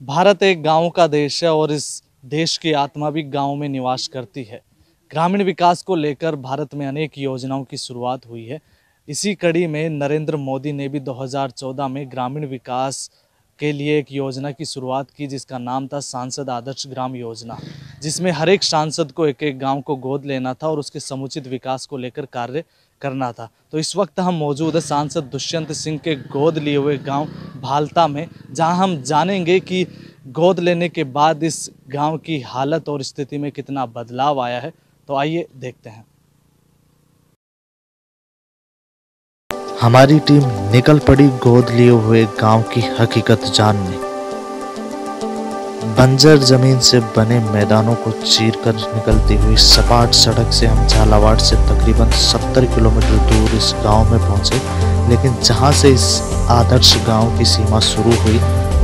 भारत एक गाँव का देश है और इस देश की आत्मा भी गाँव में निवास करती है। ग्रामीण विकास को लेकर भारत में अनेक योजनाओं की शुरुआत हुई है। इसी कड़ी में नरेंद्र मोदी ने भी 2014 में ग्रामीण विकास के लिए एक योजना की शुरुआत की, जिसका नाम था सांसद आदर्श ग्राम योजना, जिसमें हर एक सांसद को एक एक गांव को गोद लेना था और उसके समुचित विकास को लेकर कार्य करना था। तो इस वक्त हम मौजूद है सांसद दुष्यंत सिंह के गोद लिए हुए गांव भालता में, जहां हम जानेंगे कि गोद लेने के बाद इस गांव की हालत और स्थिति में कितना बदलाव आया है। तो आइए देखते हैं। हमारी टीम निकल पड़ी गोद लिए हुए गांव की हकीकत जानने। बंजर जमीन से बने मैदानों को चीरकर निकलती हुई सपाट सड़क से हम झालावाड़ से तकरीबन 70 किलोमीटर दूर इस गांव में पहुंचे, लेकिन जहां से इस आदर्श गांव की सीमा शुरू हुई,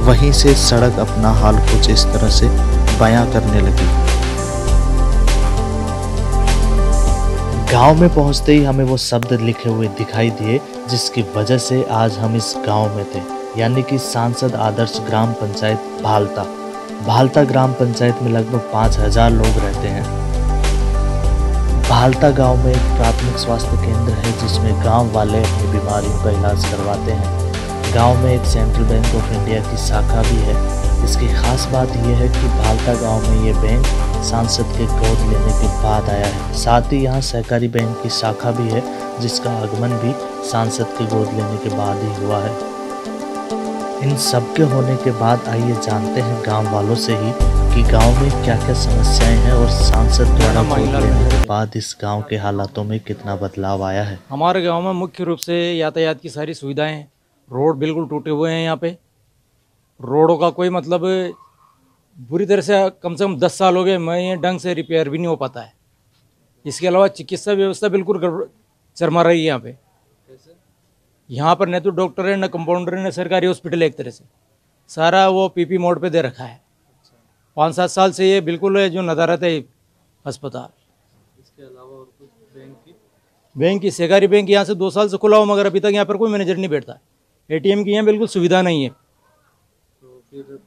वहीं से सड़क अपना हाल कुछ इस तरह से बयां करने लगी। गांव में पहुंचते ही हमें वो शब्द लिखे हुए दिखाई दिए जिसकी वजह से आज हम इस गांव में थे, यानी कि सांसद आदर्श ग्राम पंचायत भालता। भालता ग्राम पंचायत में लगभग 5000 लोग रहते हैं। भालता गांव में एक प्राथमिक स्वास्थ्य केंद्र है जिसमें गांव वाले अपनी बीमारियों का इलाज करवाते हैं। गांव में एक सेंट्रल बैंक ऑफ इंडिया की शाखा भी है। इसकी खास बात यह है कि भालता गांव में ये बैंक सांसद के गोद लेने के बाद आया है। साथ ही यहाँ सहकारी बैंक की शाखा भी है जिसका आगमन भी सांसद के गोद लेने के बाद ही हुआ है। इन सब के होने के बाद आइए जानते हैं गांव वालों से ही कि गांव में क्या क्या समस्याएं हैं और सांसद द्वारा गोद लेने के बाद इस गांव के हालातों में कितना बदलाव आया है। हमारे गांव में मुख्य रूप से यातायात की सारी सुविधाएं हैं। रोड बिल्कुल टूटे हुए हैं। यहाँ पे रोडों का कोई मतलब बुरी तरह से कम 10 साल हो गए, मैं ये ढंग से रिपेयर भी नहीं हो पाता है। इसके अलावा चिकित्सा व्यवस्था बिल्कुल चरमरा रही है यहाँ पे। यहाँ पर न तो डॉक्टर है, न कंपाउंडर है, न सरकारी हॉस्पिटल। एक तरह से सारा वो पीपी मोड पे दे रखा है। 5-7 साल से ये बिल्कुल जो नदारत है अस्पताल। इसके अलावा और कुछ बैंक की सहकारी बैंक यहाँ से 2 साल से खुला हो, मगर अभी तक यहाँ पर कोई मैनेजर नहीं बैठता। एटीएम की यहाँ बिल्कुल सुविधा नहीं है। तो फिर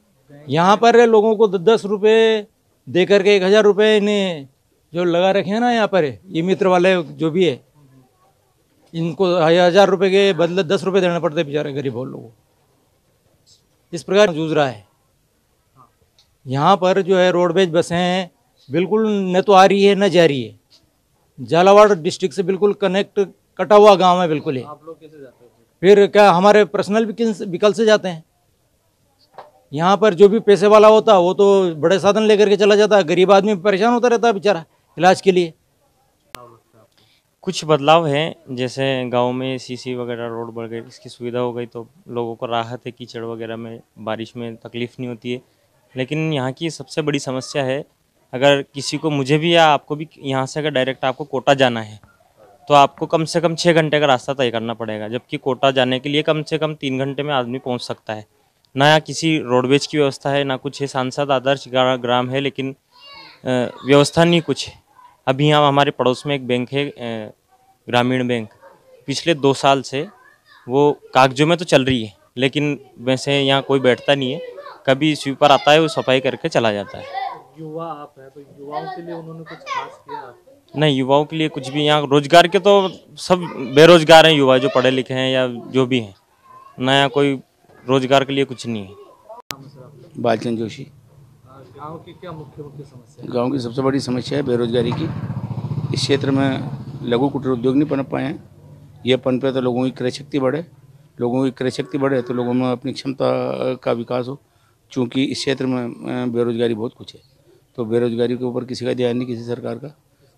यहाँ पर लोगों को 10 रुपये दे करके 1000 रुपये इन्हें जो लगा रखे हैं ना, यहाँ पर ये मित्र वाले जो भी है, इनको 1000 रुपये के बदले 10 रुपये देने पड़ते बेचारे गरीब लोगों को। इस प्रकार जूझ रहा है। यहाँ पर जो है रोडवेज बसें बिल्कुल न तो आ रही है न जा रही है। झालावाड़ डिस्ट्रिक्ट से बिल्कुल कनेक्ट कटा हुआ गांव है बिल्कुल ही। आप लोग कैसे जाते हैं? फिर क्या हमारे पर्सनल व्हीकल से जाते हैं। यहाँ पर जो भी पैसे वाला होता है वो तो बड़े साधन लेकर के चला जाता है। गरीब आदमी परेशान होता रहता है बेचारा इलाज के लिए। कुछ बदलाव है, जैसे गांव में सीसी वगैरह रोड बढ़ गई, इसकी सुविधा हो गई तो लोगों को राहत है। कीचड़ वगैरह में बारिश में तकलीफ नहीं होती है। लेकिन यहाँ की सबसे बड़ी समस्या है, अगर किसी को, मुझे भी या आपको भी, यहाँ से अगर डायरेक्ट आपको कोटा जाना है तो आपको कम से कम 6 घंटे का रास्ता तय करना पड़ेगा, जबकि कोटा जाने के लिए कम से कम 3 घंटे में आदमी पहुँच सकता है। ना यहाँ किसी रोडवेज की व्यवस्था है, ना कुछ है। सांसद आदर्श ग्राम है लेकिन व्यवस्था नहीं कुछ है। अभी यहाँ हमारे पड़ोस में एक बैंक है, ग्रामीण बैंक। पिछले 2 साल से वो कागजों में तो चल रही है, लेकिन वैसे यहाँ कोई बैठता नहीं है। कभी स्वीपर आता है, वो सफाई करके चला जाता है। युवा आप है तो युवाओं के लिए उन्होंने कुछ खास किया? नहीं, युवाओं के लिए कुछ भी, यहाँ रोजगार के तो सब बेरोजगार हैं युवा, जो पढ़े लिखे हैं या जो भी हैं। नया कोई रोजगार के लिए कुछ नहीं है। बालचंद जोशी। गांव की क्या मुख्य समस्या? गांव की सबसे बड़ी समस्या है बेरोजगारी की। इस क्षेत्र में लघु कुटीर उद्योग नहीं पनप पाए हैं। ये पनपे तो लोगों की क्रय शक्ति बढ़े। लोगों की क्रय शक्ति बढ़े तो लोगों में अपनी क्षमता का विकास हो। चूँकि इस क्षेत्र में बेरोजगारी बहुत कुछ है, तो बेरोजगारी के ऊपर किसी का ध्यान नहीं, किसी सरकार का।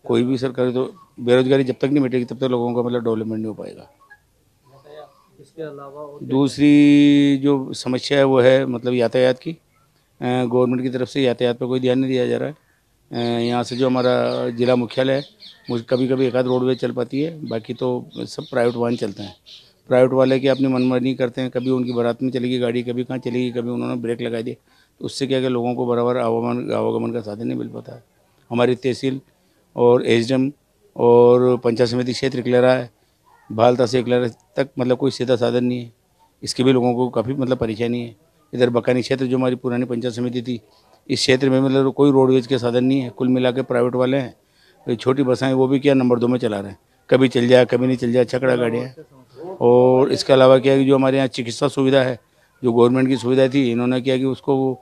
कोई भी सरकार, तो बेरोजगारी जब तक नहीं मिटेगी तब तक लोगों का मतलब डेवलपमेंट नहीं हो पाएगा। इसके अलावा दूसरी जो समस्या है वो है मतलब यातायात की। गवर्नमेंट की तरफ से यातायात पर कोई ध्यान नहीं दिया जा रहा है। यहाँ से जो हमारा जिला मुख्यालय है, मुझे कभी कभी एक आध रोडवेज चल पाती है, बाकी तो सब प्राइवेट वाहन चलते हैं। प्राइवेट वाले की अपनी मनमानी करते हैं। कभी उनकी बारात में चलेगी गाड़ी, कभी कहाँ चलेगी, कभी उन्होंने ब्रेक लगा दिए, तो उससे क्या कि लोगों को बराबर आवागमन का साधन नहीं मिल पाता है। हमारी तहसील और एसडीएम और पंचायत समिति क्षेत्र इकलेरा है, भालता से इकलेरा तक मतलब कोई सीधा साधन नहीं है। इसके भी लोगों को काफ़ी मतलब परेशानी है। इधर बकानी क्षेत्र जो हमारी पुरानी पंचायत समिति थी, इस क्षेत्र में मतलब कोई रोडवेज के साधन नहीं है, कुल मिला के प्राइवेट वाले हैं। तो छोटी बसें वो भी क्या नंबर 2 में चला रहे हैं, कभी चल जाए कभी नहीं चल जाए, छकड़ा गाड़ियाँ। और इसके अलावा क्या है कि जो हमारे यहाँ चिकित्सा सुविधा है, जो गवर्नमेंट की सुविधा थी, इन्होंने क्या कि उसको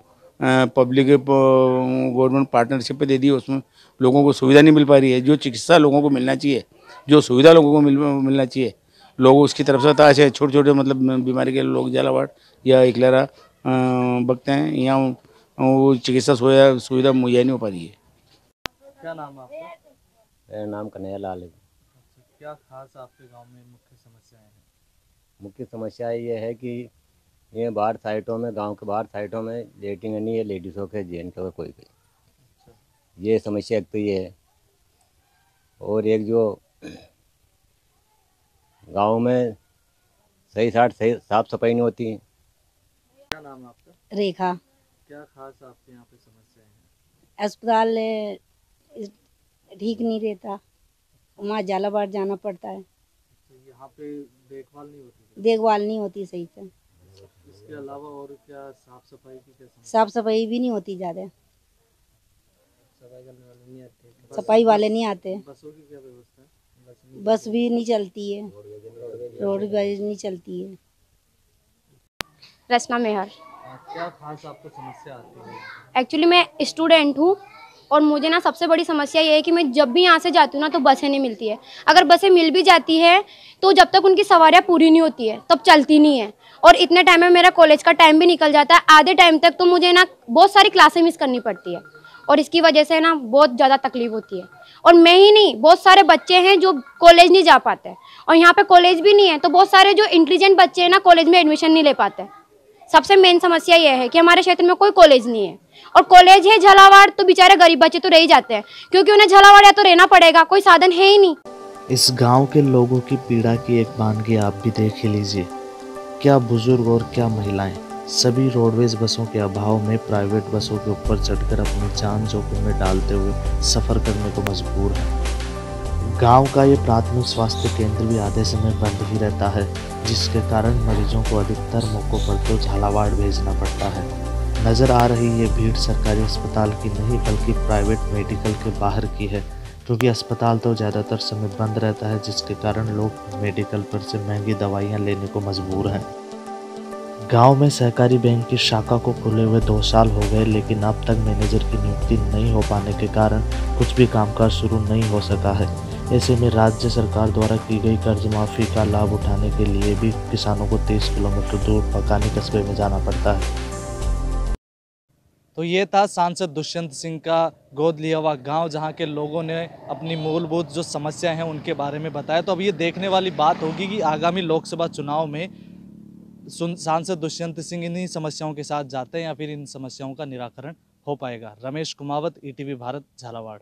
पब्लिक गवर्नमेंट पार्टनरशिप पे दे दी, उसमें लोगों को सुविधा नहीं मिल पा रही है। जो चिकित्सा लोगों को मिलना चाहिए, जो सुविधा लोगों को मिलना चाहिए, लोग उसकी तरफ से हताश है। छोटे छोटे मतलब बीमारी के लोग झालावाड़ या इकलेरा बकते हैं, यहाँ वो चिकित्सा सुविधा मुहैया नहीं हो पा रही है। क्या नाम है आपका? मेरा नाम कन्हैया लाल है। क्या खास आपके गांव में मुख्य समस्याएं हैं? मुख्य समस्या ये है कि ये बाहर साइटों में, गांव के बाहर साइटों में लेटिंग नहीं है लेडीज़ों के, जेंट्स के कोई भी। ये समस्या एक तो ये है। और एक जो गांव में सही साफ सफाई नहीं होती। क्या नाम है आपका? रेखा। क्या खास आपके यहाँ पे समस्याएं हैं? अस्पताल ठीक नहीं रहता, वहाँ झालावाड़ जाना पड़ता है, यहाँ पे देखभाल नहीं होती? देखभाल नहीं होती सही से। इसके अलावा और क्या साफ सफाई की क्या समस्या? साफ सफाई भी नहीं होती ज़्यादा, सफाई वाले नहीं आते। बसों की क्या व्यवस्था है? बस भी नहीं चलती है, रोड भी नहीं चलती है। रचना मेहर। क्या खास आपको समस्या आती है? एक्चुअली मैं स्टूडेंट हूँ और मुझे ना सबसे बड़ी समस्या ये है कि मैं जब भी यहाँ से जाती हूँ ना तो बसें नहीं मिलती है। अगर बसें मिल भी जाती है तो जब तक उनकी सवारियाँ पूरी नहीं होती है तब चलती नहीं है। और इतने टाइम में मेरा कॉलेज का टाइम भी निकल जाता है, आधे टाइम तक तो मुझे ना बहुत सारी क्लासें मिस करनी पड़ती है और इसकी वजह से ना बहुत ज़्यादा तकलीफ होती है। और मैं ही नहीं, बहुत सारे बच्चे हैं जो कॉलेज नहीं जा पाते और यहाँ पे कॉलेज भी नहीं है तो बहुत सारे जो इंटेलिजेंट बच्चे हैं ना कॉलेज में एडमिशन नहीं ले पाते। सबसे मेन समस्या यह है कि हमारे क्षेत्र में कोई कॉलेज नहीं है और कॉलेज है झालावाड़ तो बेचारे गरीब बच्चे तो रह ही जाते हैं क्योंकि उन्हें झालावाड़ या तो रहना पड़ेगा, कोई साधन है ही नहीं। इस गांव के लोगों की पीड़ा की एक वानगी आप भी देख ही लीजिए। क्या बुजुर्ग और क्या महिलाएं, सभी रोडवेज बसों के अभाव में प्राइवेट बसों के ऊपर चढ़कर अपनी जान जोखिम में डालते हुए सफ़र करने को मजबूर हैं। गांव का ये प्राथमिक स्वास्थ्य केंद्र भी आधे समय बंद ही रहता है, जिसके कारण मरीजों को अधिकतर मौक़ों पर तो झालावाड़ भेजना पड़ता है। नज़र आ रही ये भीड़ सरकारी अस्पताल की नहीं बल्कि प्राइवेट मेडिकल के बाहर की है, क्योंकि अस्पताल तो ज़्यादातर समय बंद रहता है, जिसके कारण लोग मेडिकल पर से महंगी दवाइयाँ लेने को मजबूर हैं। गांव में सहकारी बैंक की शाखा को खुले हुए 2 साल हो गए, लेकिन अब तक मैनेजर की नियुक्ति नहीं हो पाने के कारण कुछ भी कामकाज शुरू नहीं हो सका है। ऐसे में राज्य सरकार द्वारा की गई कर्ज माफ़ी का लाभ उठाने के लिए भी किसानों को 30 किलोमीटर दूर बकानी कस्बे में जाना पड़ता है। तो ये था सांसद दुष्यंत सिंह का गोद लिया हुआ गांव, जहां के लोगों ने अपनी मूलभूत जो समस्याएं हैं उनके बारे में बताया। तो अब ये देखने वाली बात होगी कि आगामी लोकसभा चुनाव में सांसद दुष्यंत सिंह इन्हीं समस्याओं के साथ जाते हैं या फिर इन समस्याओं का निराकरण हो पाएगा। रमेश कुमावत, ईटीवी भारत, झालावाड़।